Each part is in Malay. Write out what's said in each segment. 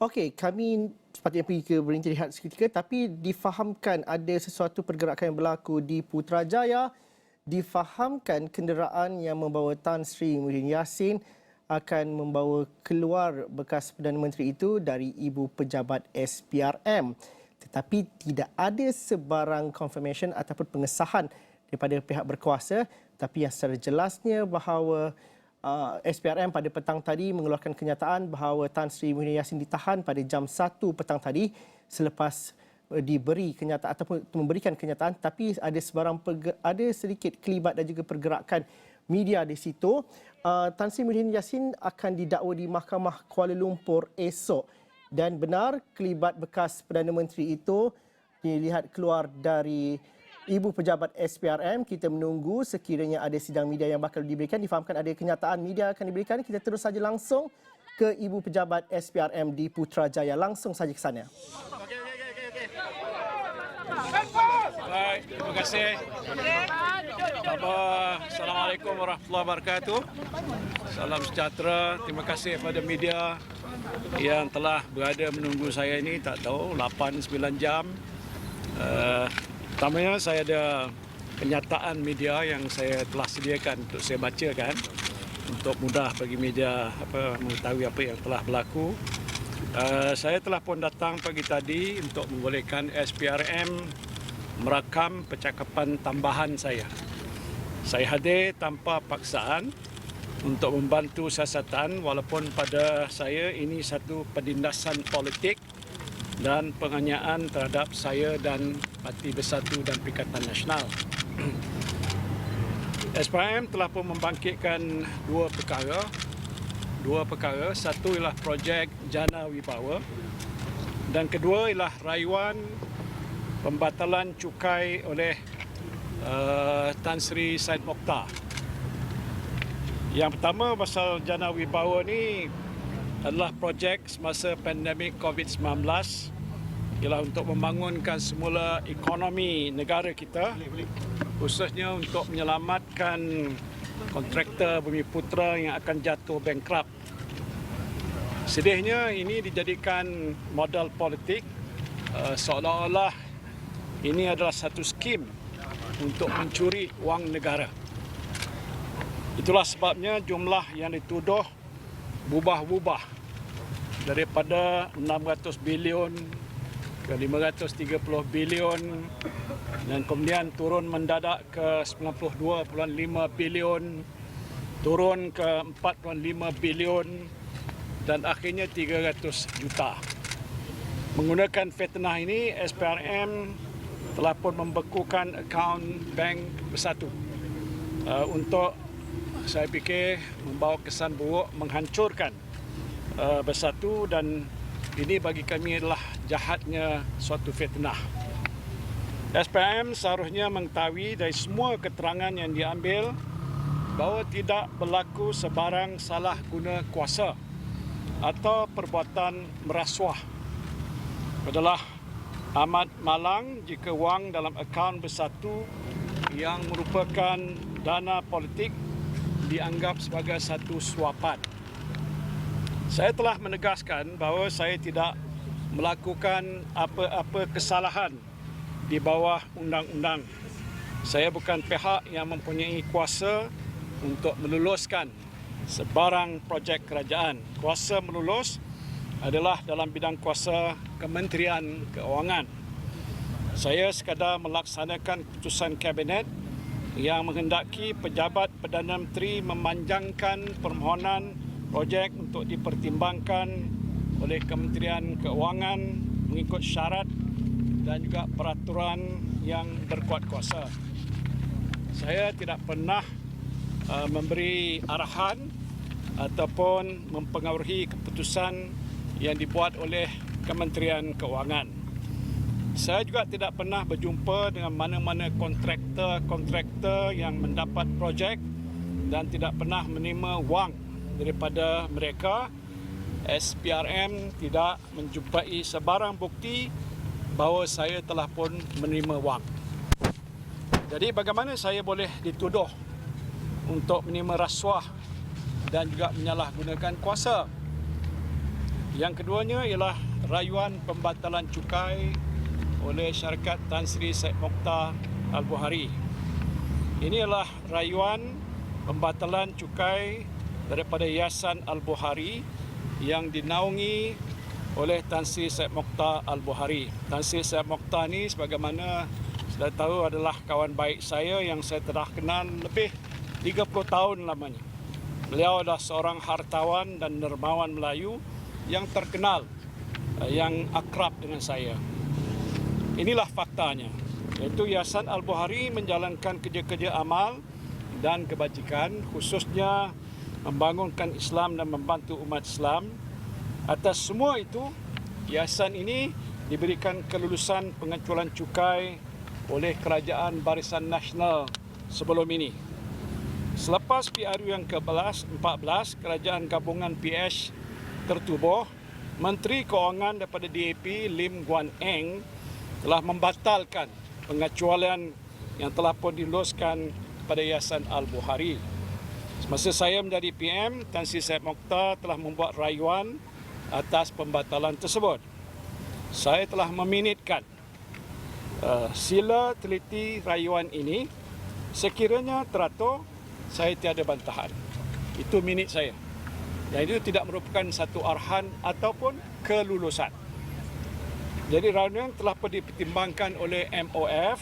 Okey, kami sepatutnya pergi ke berhenti rehat seketika, tapi difahamkan ada sesuatu pergerakan yang berlaku di Putrajaya. Difahamkan kenderaan yang membawa Tan Sri Muhyiddin Yassin akan membawa keluar bekas Perdana Menteri itu dari ibu pejabat SPRM. Tetapi tidak ada sebarang confirmation ataupun pengesahan daripada pihak berkuasa, tapi yang secara jelasnya bahawa SPRM pada petang tadi mengeluarkan kenyataan bahawa Tan Sri Muhyiddin Yassin ditahan pada jam 1 petang tadi selepas diberi kenyataan ataupun memberikan kenyataan, tapi ada sedikit kelibat dan juga pergerakan media di situ. Tan Sri Muhyiddin Yassin akan didakwa di Mahkamah Kuala Lumpur esok, dan benar kelibat bekas Perdana Menteri itu dilihat keluar dari Ibu Pejabat SPRM. Kita menunggu sekiranya ada sidang media yang bakal diberikan. Difahamkan ada kenyataan media akan diberikan. Kita terus saja langsung ke Ibu Pejabat SPRM di Putrajaya. Langsung saja ke sana. Baik, terima kasih. Assalamualaikum warahmatullahi wabarakatuh. Salam sejahtera. Terima kasih kepada media yang telah berada menunggu saya ini, tak tahu 8-9 jam. Pertamanya saya ada kenyataan media yang saya telah sediakan untuk saya bacakan untuk mudah bagi media mengetahui apa yang telah berlaku. Saya telah pun datang pagi tadi untuk membolehkan SPRM merakam percakapan tambahan saya. Saya hadir tanpa paksaan untuk membantu siasatan, walaupun pada saya ini satu penindasan politik dan penganiayaan terhadap saya dan Parti Bersatu dan Perikatan Nasional. SPRM telah pun membangkitkan dua perkara. Satu ialah projek Jana Wibawa dan kedua ialah rayuan pembatalan cukai oleh Tan Sri Syed Mokhtar. Yang pertama pasal Jana Wibawa ni adalah projek semasa pandemik COVID-19, ialah untuk membangunkan semula ekonomi negara kita, khususnya untuk menyelamatkan kontraktor Bumiputera yang akan jatuh bankrupt. Sedihnya ini dijadikan modal politik, seolah-olah ini adalah satu skim untuk mencuri wang negara. Itulah sebabnya jumlah yang dituduh berubah-ubah daripada 600 bilion ke 530 bilion dan kemudian turun mendadak ke 92.5 bilion, turun ke 4.5 bilion dan akhirnya 300 juta. Menggunakan fitnah ini, SPRM telah pun membekukan akaun bank Bersatu untuk, saya fikir, membawa kesan buruk, menghancurkan Bersatu, dan ini bagi kami adalah jahatnya suatu fitnah. SPRM seharusnya mengetahui dari semua keterangan yang diambil bahawa tidak berlaku sebarang salah guna kuasa atau perbuatan merasuah. Adalah amat malang jika wang dalam akaun Bersatu yang merupakan dana politik dianggap sebagai satu suapan. Saya telah menegaskan bahawa saya tidak melakukan apa-apa kesalahan di bawah undang-undang. Saya bukan pihak yang mempunyai kuasa untuk meluluskan sebarang projek kerajaan. Kuasa melulus adalah dalam bidang kuasa Kementerian Keuangan. Saya sekadar melaksanakan keputusan Kabinet yang menghendaki pejabat Perdana Menteri memanjangkan permohonan projek untuk dipertimbangkan oleh Kementerian Keuangan mengikut syarat dan juga peraturan yang berkuat kuasa. Saya tidak pernah memberi arahan ataupun mempengaruhi keputusan yang dibuat oleh Kementerian Keuangan. Saya juga tidak pernah berjumpa dengan mana-mana kontraktor yang mendapat projek dan tidak pernah menerima wang daripada mereka. SPRM tidak menjumpai sebarang bukti bahawa saya telah pun menerima wang. Jadi bagaimana saya boleh dituduh untuk menerima rasuah dan juga menyalahgunakan kuasa? Yang keduanya ialah rayuan pembatalan cukai oleh syarikat Tan Sri Syed Mokhtar Al-Buhari. Ini adalah rayuan pembatalan cukai daripada Yayasan Al-Buhari yang dinaungi oleh Tan Sri Syed Mokhtar Al-Buhari. Tan Sri Syed Mokhtar ni sebagaimana sudah tahu adalah kawan baik saya yang saya telah kenal lebih 30 tahun lamanya. Beliau adalah seorang hartawan dan dermawan Melayu yang terkenal, yang akrab dengan saya. Inilah faktanya, iaitu Yayasan Al-Buhari menjalankan kerja-kerja amal dan kebajikan, khususnya membangunkan Islam dan membantu umat Islam. Atas semua itu, yayasan ini diberikan kelulusan pengecualian cukai oleh Kerajaan Barisan Nasional sebelum ini. Selepas PRU yang ke-14, Kerajaan Gabungan PH tertubuh, Menteri Kewangan daripada DAP Lim Guan Eng telah membatalkan pengecualian yang telah pun diluluskan pada Yayasan Al-Buhari. Semasa saya menjadi PM, Tan Sri Syed Mokhtar telah membuat rayuan atas pembatalan tersebut. Saya telah meminitkan sila teliti rayuan ini. Sekiranya teratur, saya tiada bantahan. Itu minit saya. Dan itu tidak merupakan satu arahan ataupun kelulusan. Jadi rayuan telah dipertimbangkan oleh MOF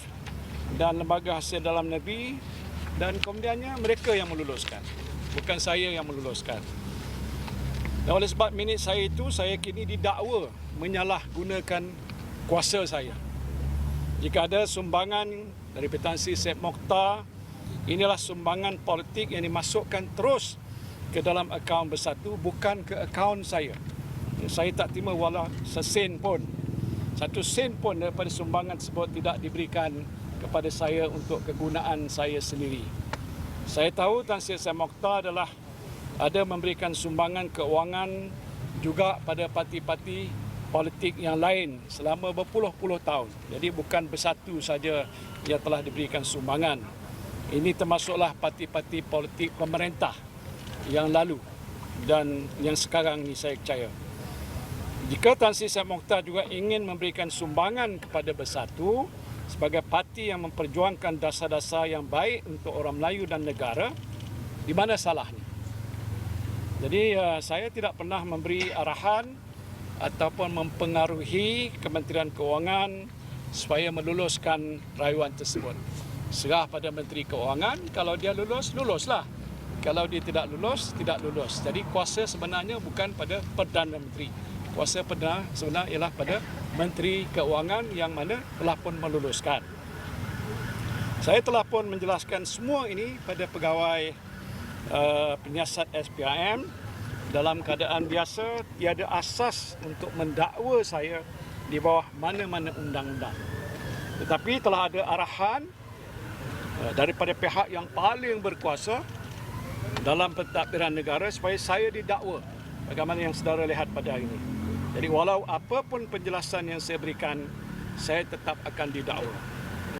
dan Lembaga Hasil Dalam Negeri dan kemudiannya mereka yang meluluskan. Bukan saya yang meluluskan. Dan oleh sebab minit saya itu, saya kini didakwa menyalahgunakan kuasa saya. Jika ada sumbangan dari Tan Sri Syed Mokhtar, inilah sumbangan politik yang dimasukkan terus ke dalam akaun Bersatu, bukan ke akaun saya. Saya tak terima walau sesen pun. Satu sen pun daripada sumbangan tersebut tidak diberikan kepada saya untuk kegunaan saya sendiri. Saya tahu Tan Sri Syed Mokhtar ada memberikan sumbangan keuangan juga pada parti-parti politik yang lain selama berpuluh-puluh tahun. Jadi bukan Bersatu saja yang telah diberikan sumbangan. Ini termasuklah parti-parti politik pemerintah yang lalu dan yang sekarang ni saya percaya. Jika Tan Sri Syed Mokhtar juga ingin memberikan sumbangan kepada Bersatu sebagai parti yang memperjuangkan dasar-dasar yang baik untuk orang Melayu dan negara, di mana salahnya? Jadi saya tidak pernah memberi arahan ataupun mempengaruhi Kementerian Kewangan supaya meluluskan rayuan tersebut. Serah pada Menteri Kewangan, kalau dia lulus, luluslah. Kalau dia tidak lulus, tidak lulus. Jadi kuasa sebenarnya bukan pada Perdana Menteri. Kuasa perdana sebenarnya ialah pada Menteri Kewangan yang mana telah pun meluluskan. Saya telah pun menjelaskan semua ini pada pegawai penyiasat SPRM. Dalam keadaan biasa, tiada asas untuk mendakwa saya di bawah mana-mana undang-undang. Tetapi telah ada arahan daripada pihak yang paling berkuasa dalam pentadbiran negara supaya saya didakwa, bagaimana yang saudara lihat pada hari ini. Jadi walau apapun penjelasan yang saya berikan, saya tetap akan didakwa.